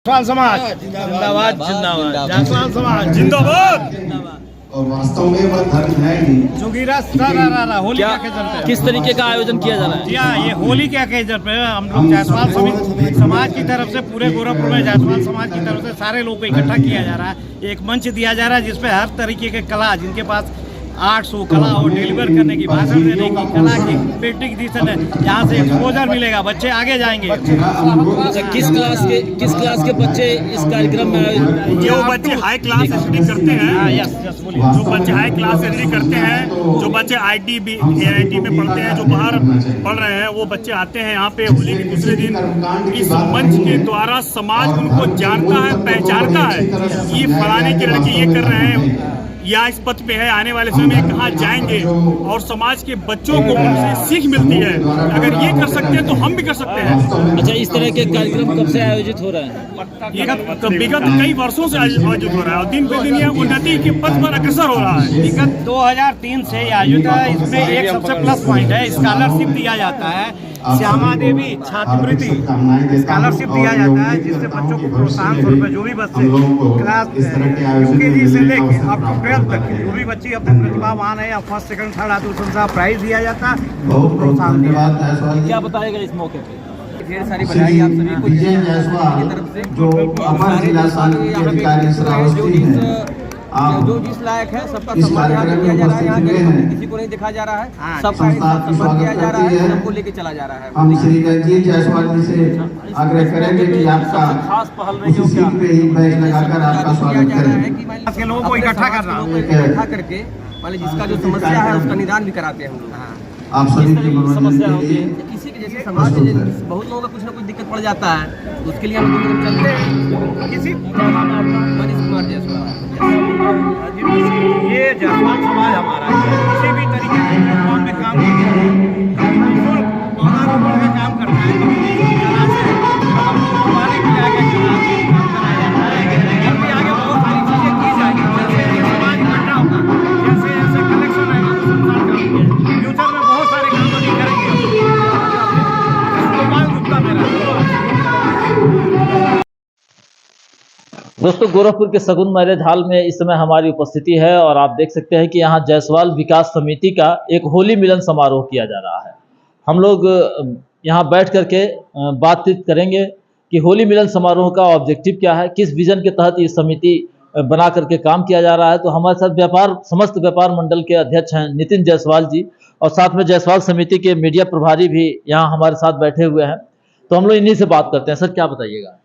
जायसवाल समाज जिंदाबाद, जिंदाबाद, जायसवाल समाज जिंदाबाद। और वास्तव में वह धर्म है ही। जोगीरा सरारा होली के अकेजन पे किस तरीके का आयोजन किया जा रहा है? जी हाँ, ये होली के अकेजन पे हम लोग जायसवाल समाज की तरफ से पूरे गोरखपुर में जायसवाल समाज की तरफ से सारे लोगों को इकट्ठा किया जा रहा है। एक मंच दिया जा रहा है जिसपे हर तरीके के कला, जिनके पास आर्ट्स हो, कला हो, डिलीवर करने की, भाषण देने की, कला की पेटिफिकेशन है, यहाँ से एक्सपोजर मिलेगा, बच्चे आगे जाएंगे। अच्छा, किस क्लास के बच्चे इस कार्यक्रम में? जो बच्चे हाई क्लास स्टडी करते हैं, यस बोलिए। जो बच्चे हाई क्लास स्टडी करते हैं, जो बच्चे IIT में पढ़ते हैं, जो बाहर पढ़ रहे हैं, वो बच्चे आते हैं यहाँ पे होली के दूसरे दिन। इस मंच के द्वारा समाज उनको जानता है, पहचानता है। ये फलाने के लड़के ये कर रहे हैं या इस पथ पे है, आने वाले समय में कहाँ जाएंगे, और समाज के बच्चों को उनसे सीख मिलती है। अगर ये कर सकते हैं तो हम भी कर सकते हैं। अच्छा, इस तरह के कार्यक्रम कब से आयोजित हो रहे हैं? विगत कई वर्षों से आयोजित हो रहा है और दिन पे दिन ये उन्नति के पथ पर अग्रसर हो रहा है। विगत 2003 से आयोजित है। इसमें एक सबसे प्लस पॉइंट है, स्कॉलरशिप दिया जाता है। श्यामा देवी छात्रवृत्ति स्कॉलरशिप दिया जाता है, जिससे बच्चों को प्रोत्साहन स्वरूप जो भी बच्चे क्लास UKG से लेके अप टू 12th तक जो भी बच्चे अपने प्रतिभावान है या फर्स्ट सेकंड थर्ड आते हैं, उनका प्राइज दिया जाता है। बहुत प्रोत्साहन धन्यवाद। क्या बताएगा इस मौके पे? ढेर सारी बधाई आप सभी को की तरफ से। जो अपर जिला सांख्यिकी अधिकारी श्रावस्ती हैं, जो जिस लायक है सबका सम्मान यहाँ किया जा रहा है। यहाँ किसी को नहीं देखा जा रहा है, सबका सम्मान किया जा रहा है, सबको लेके चला जा रहा है। हम श्री रणजीत जायसवाल जी से आग्रह करेंगे कि आपका खास पहल रही उसी सीट पे ही बैच लगाकर आपका स्वागत करें। के लोगों को इकट्ठा करना, इकट्ठा करके मान लीजिए जिसका जो समस्या है उसका निदान भी कराते हैं हम लोग। आप सभी की समस्या मनोरंजन होती के है लिए किसी के जैसे समाज में बहुत लोगों का कुछ ना कुछ दिक्कत पड़ जाता है, तो उसके लिए हम लोग चलते हैं। किसी मनीष कुमार जायसवाल, ये जायसवाल समाज हमारा है। किसी भी तरीके के प्लेटफॉर्म पे काम करता है, पौधारोपण का काम करता है, कला से हम लोग को पानी पिला के काम कराया जाता है। और भी आगे बहुत सारी चीजें की जाएंगी, जैसे ये समाज इकट्ठा होगा, जैसे ऐसे कलेक्शन आएगा तो संसार करेंगे। फ्यूचर में बहुत सारे काम अभी करेंगे। गोपाल गुप्ता मेरा दोस्तों, गोरखपुर के सगुन मैरिज हॉल में इस समय हमारी उपस्थिति है और आप देख सकते हैं कि यहाँ जायसवाल विकास समिति का एक होली मिलन समारोह किया जा रहा है। हम लोग यहाँ बैठ करके बातचीत करेंगे कि होली मिलन समारोह का ऑब्जेक्टिव क्या है, किस विजन के तहत ये समिति बना करके काम किया जा रहा है। तो हमारे साथ समस्त व्यापार मंडल के अध्यक्ष हैं नितिन जायसवाल जी, और साथ में जायसवाल समिति के मीडिया प्रभारी भी यहाँ हमारे साथ बैठे हुए हैं। तो हम लोग इन्हीं से बात करते हैं। सर, क्या बताइएगा?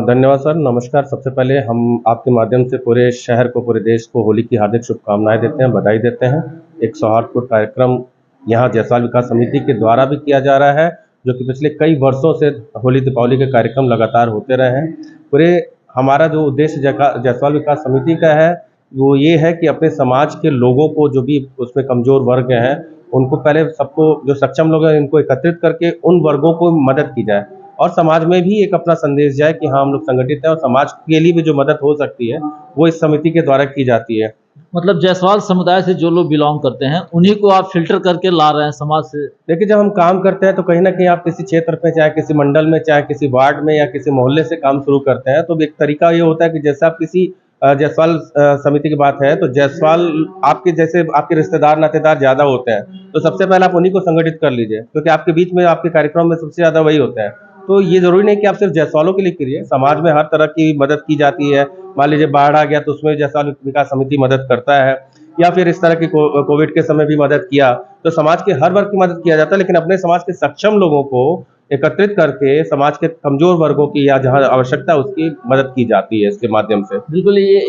धन्यवाद सर, नमस्कार। सबसे पहले हम आपके माध्यम से पूरे शहर को, पूरे देश को होली की हार्दिक शुभकामनाएं देते हैं, बधाई देते हैं। एक सौहार्दपूर्ण कार्यक्रम यहाँ जायसवाल विकास समिति के द्वारा भी किया जा रहा है, जो कि पिछले कई वर्षों से होली दीपावली के कार्यक्रम लगातार होते रहे हैं। पूरे हमारा जो उद्देश्य जायसवाल विकास समिति का है वो ये है कि अपने समाज के लोगों को, जो भी उसमें कमज़ोर वर्ग हैं, उनको पहले सबको, जो सक्षम लोग हैं, इनको एकत्रित करके उन वर्गों को मदद की जाए और समाज में भी एक अपना संदेश जाए कि हाँ, हम लोग संगठित हैं और समाज के लिए भी जो मदद हो सकती है वो इस समिति के द्वारा की जाती है। मतलब जायसवाल समुदाय से जो लोग बिलोंग करते हैं उन्हीं को आप फिल्टर करके ला रहे हैं समाज से? देखिए, जब हम काम करते हैं तो कहीं ना कहीं आप किसी क्षेत्र में, चाहे किसी मंडल में, चाहे किसी वार्ड में या किसी मोहल्ले से काम शुरू करते हैं, तो एक तरीका ये होता है कि जैसे आप किसी जायसवाल समिति की बात है तो जायसवाल आपके जैसे आपके रिश्तेदार नातेदार ज़्यादा होते हैं, तो सबसे पहले आप उन्हीं को संगठित कर लीजिए, क्योंकि आपके बीच में, आपके कार्यक्रम में सबसे ज़्यादा वही होता है। तो ये जरूरी नहीं कि आप सिर्फ जायसवालों के लिए करिए, समाज में हर तरह की मदद की जाती है। मान लीजिए बाढ़ आ गया तो उसमें जायसवाल विकास समिति मदद करता है, या फिर इस तरह की कोविड के समय भी मदद किया, तो समाज के हर वर्ग की मदद किया जाता है। लेकिन अपने समाज के सक्षम लोगों को एकत्रित करके समाज के कमजोर वर्गों की या जहाँ आवश्यकता उसकी मदद की जाती है इसके माध्यम से। बिल्कुल, ये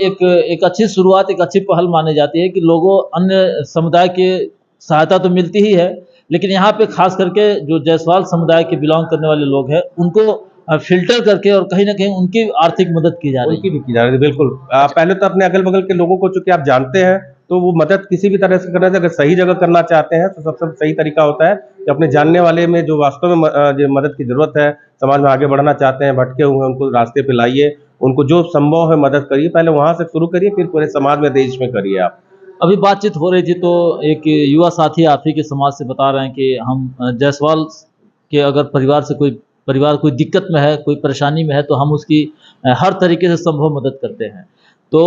एक अच्छी शुरुआत, एक अच्छी पहल मानी जाती है कि लोगों, अन्य समुदाय की सहायता तो मिलती ही है, लेकिन यहाँ पे खास करके जो जायसवाल समुदाय के बिलोंग करने वाले लोग हैं उनको फिल्टर करके और कहीं ना कहीं उनकी आर्थिक मदद की जा रही है। उनकी भी की जा रही है, बिल्कुल। पहले तो अपने अगल बगल के लोगों को, चूंकि आप जानते हैं, तो वो मदद किसी भी तरह से करना चाहिए। अगर सही जगह करना चाहते हैं तो सबसे सही तरीका होता है कि अपने जानने वाले में जो वास्तव में जो मदद की जरूरत है, समाज में आगे बढ़ना चाहते हैं, भटके हुए हैं, उनको रास्ते पे लाइए, उनको जो संभव है मदद करिए। पहले वहां से शुरू करिए, फिर पूरे समाज में, देश में करिए आप। अभी बातचीत हो रही थी तो एक युवा साथी आप ही के समाज से बता रहे हैं कि हम जायसवाल के अगर परिवार से कोई परिवार कोई दिक्कत में है, कोई परेशानी में है, तो हम उसकी हर तरीके से संभव मदद करते हैं। तो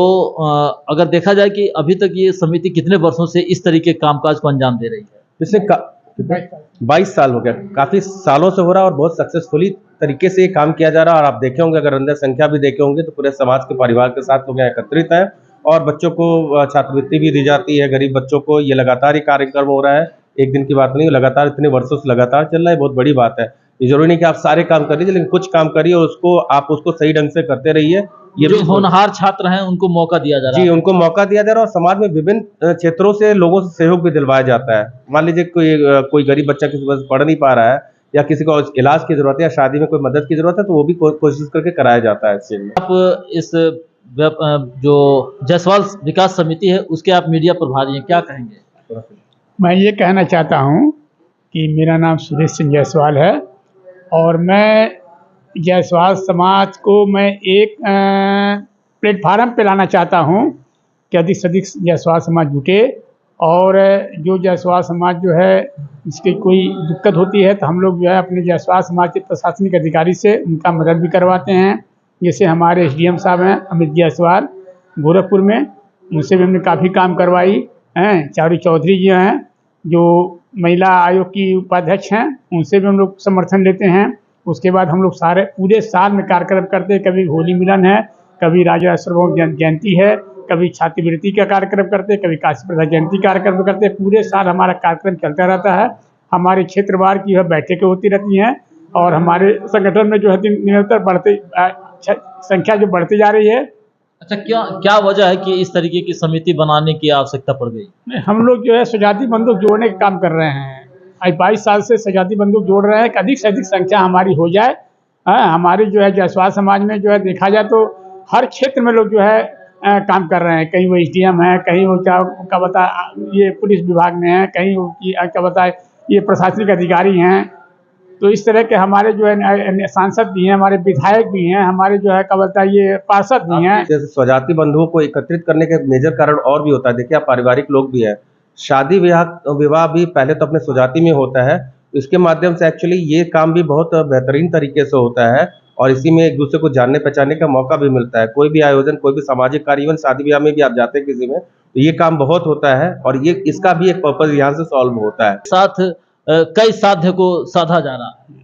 अगर देखा जाए कि अभी तक ये समिति कितने वर्षों से इस तरीके के कामकाज को अंजाम दे रही है? पिछले 22 साल हो गया, काफी सालों से हो रहा है और बहुत सक्सेसफुली तरीके से ये काम किया जा रहा है। और आप देखे होंगे, अगर अंदर संख्या भी देखे होंगे तो पूरे समाज के परिवार के साथ लोग यहाँ एकत्रित हैं और बच्चों को छात्रवृत्ति भी दी जाती है। गरीब बच्चों को ये लगातार ये कार्यक्रम हो रहा है, एक दिन की बात नहीं, लगातार इतने वर्षों से लगातार चल रहा है, बहुत बड़ी बात है। ये जरूरी नहीं कि आप सारे काम कर लीजिए, लेकिन कुछ काम करिए और उसको सही ढंग से करते रहिए। ये जो होनहार छात्र हैं उनको मौका दिया जा रहा है। जी, उनको मौका दिया जा रहा है और समाज में विभिन्न क्षेत्रों से लोगों से सहयोग भी दिलवाया जाता है। मान लीजिए कोई गरीब बच्चा किसी वजह से पढ़ नहीं पा रहा है या किसी को इलाज की जरूरत है या शादी में कोई मदद की जरूरत है, तो वो भी कोशिश करके कराया जाता है इस चीज में। आप इस जो जायसवाल विकास समिति है उसके आप मीडिया प्रभारी हैं, क्या कहेंगे? मैं ये कहना चाहता हूँ कि मेरा नाम सुरेश सिंह जायसवाल है और मैं जायसवाल समाज को मैं एक प्लेटफार्म पे लाना चाहता हूँ कि अधिक से अधिक जायसवाल समाज जुटे और जो जायसवाल समाज जो है इसकी कोई दिक्कत होती है तो हम लोग जो है अपने जायसवाल समाज के प्रशासनिक अधिकारी से उनका मदद भी करवाते हैं। जैसे हमारे SDM साहब हैं अमित जायसवाल गोरखपुर में, उनसे भी हमने काफ़ी काम करवाई हैं। चारू चौधरी जी हैं जो महिला आयोग की उपाध्यक्ष हैं, उनसे भी हम लोग समर्थन लेते हैं। उसके बाद हम लोग सारे पूरे साल में कार्यक्रम करते हैं, कभी होली मिलन है, कभी राजा सार्वभौम जयंती है, कभी छात्रवृत्ति का कार्यक्रम करते हैं, कभी काशी प्रसाद जयंती कार्यक्रम करते हैं। पूरे साल हमारा कार्यक्रम चलता रहता है। हमारे क्षेत्रवार की बैठकें होती रहती हैं और हमारे संगठन में जो है निरंतर संख्या जो बढ़ती जा रही है। अच्छा, क्या वजह है कि इस तरीके की समिति बनाने की आवश्यकता पड़ गई? हम लोग जो है स्वजाति बंदूक जोड़ने का काम कर रहे हैं। 22 साल से स्वजाति बंदूक जोड़ रहे हैं कि अधिक से अधिक संख्या हमारी हो जाए। हमारी जो है जायसवाल समाज में जो है देखा जाए तो हर क्षेत्र में लोग जो है काम कर रहे हैं। कहीं वो SDM है, कहीं वो क्या बता ये पुलिस विभाग में है, कहीं वो क्या बताए ये प्रशासनिक अधिकारी हैं। तो इस तरह के हमारे जो है सांसद भी हैं, हमारे विधायक भी हैं, हमारे जो है क्या बता ये पार्षद भी हैं। जैसे स्वजाति बंधुओं को एकत्रित करने के मेजर कारण और भी होता है। देखिए, आप पारिवारिक लोग भी हैं, शादी विवाह भी पहले तो अपने स्वजाति में होता है, इसके माध्यम से एक्चुअली ये काम भी बहुत बेहतरीन तरीके से होता है और इसी में एक दूसरे को जानने पहचानने का मौका भी मिलता है। कोई भी आयोजन, कोई भी सामाजिक कार्य, इवन शादी ब्याह में भी आप जाते हैं किसी में, तो ये काम बहुत होता है और ये इसका भी एक पर्पज यहाँ से सॉल्व होता है। साथ कई साध्य को साधा जा रहा है।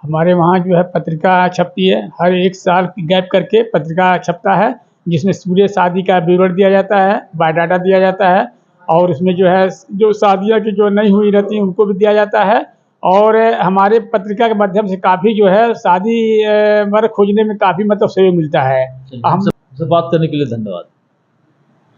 हमारे वहाँ जो है पत्रिका छपती है, हर एक साल की गैप करके पत्रिका छपता है जिसमें पूरे शादी का विवरण दिया जाता है, बायोडाटा दिया जाता है और उसमें जो है जो शादियाँ की जो नहीं हुई रहती उनको भी दिया जाता है। और हमारे पत्रिका के माध्यम से काफ़ी जो है शादी खोजने में काफ़ी मतलब सहयोग मिलता है। हमसे बात करने के लिए धन्यवाद।